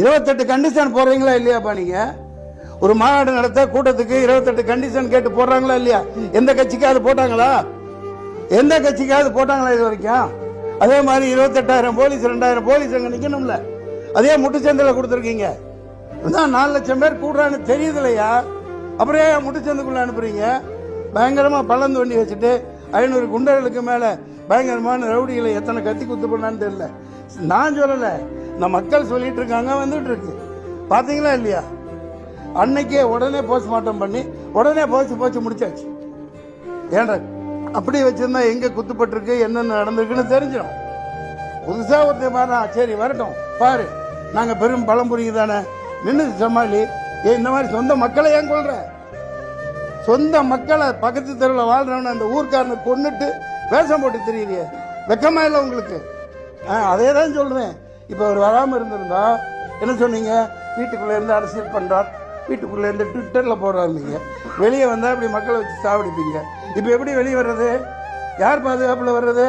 28 condition போடுறீங்களா இல்லையாப்பா? நீங்க ஒரு மாநாடு நடத்த கூட்டத்துக்கு 28 கண்டிஷன் கேட்டு போடுறாங்களா இல்லையா? எந்த கட்சிக்காவது போட்டாங்களா? எந்த கட்சிக்காவது போட்டாங்களா இது வரைக்கும்? அதே மாதிரி 28,000 போலீஸ் 2,000 போலீஸ் அங்க நிக்கணும்ல. அதே முட்டுச்சந்தையில கொடுத்துருக்கீங்க. 4 லட்சம் பேர் கூடுறான்னு தெரியுது இல்லையா? அப்புறம் ஏன் முட்டுச்சந்தைக்குள்ள அனுப்புறீங்க? பயங்கரமா பள்ளம் தோண்டி வச்சுட்டு 500 குண்டர்களுக்கு மேல பயங்கரமான ரவுடிகளை எத்தனை கத்தி குத்து பண்ணான்னு தெரியல. நான் சொல்லல, இந்த மக்கள் சொல்லிட்டு இருக்காங்க, வந்துட்டு இருக்கு. பாத்தீங்களா இல்லையா? அன்னைக்கே உடனே போஸ்ட்மார்ட்டம் பண்ணி உடனே போச்சு முடிச்சாச்சு. ஏன்டா அப்படி வச்சிருந்தா எங்க குத்துப்பட்டிருக்கு என்னென்ன நடந்திருக்குன்னு தெரிஞ்சிடும். புதுசா ஒருத்தர் மாறா, சரி வரட்டும் பாரு, நாங்க பெரும் பழம்புரிங்க தானே நின்று சமாளி. இந்த மாதிரி சொந்த மக்களை ஏன் கொள்ற? சொந்த மக்களை பக்கத்து தெருவில் வாழ்றவன அந்த ஊர்க்காரனை கொன்னுட்டு வேஷம் போட்டு தெரியுறிய, வெக்கமா இல்லை உங்களுக்கு? அதே தான் சொல்றேன். இப்ப அவர் வராம இருந்திருந்தா என்ன சொன்னீங்க? வீட்டுக்குள்ள இருந்து அரசியல் பண்றார், வீட்டுக்குள்ள இருந்து ட்விட்டர்ல போடுறாருங்க, வெளியே வந்தா இப்படி மக்களை வச்சு சாவடிப்பீங்க. இப்ப எப்படி வெளியே வர்றது? யார் பாதுகாப்புல வர்றது?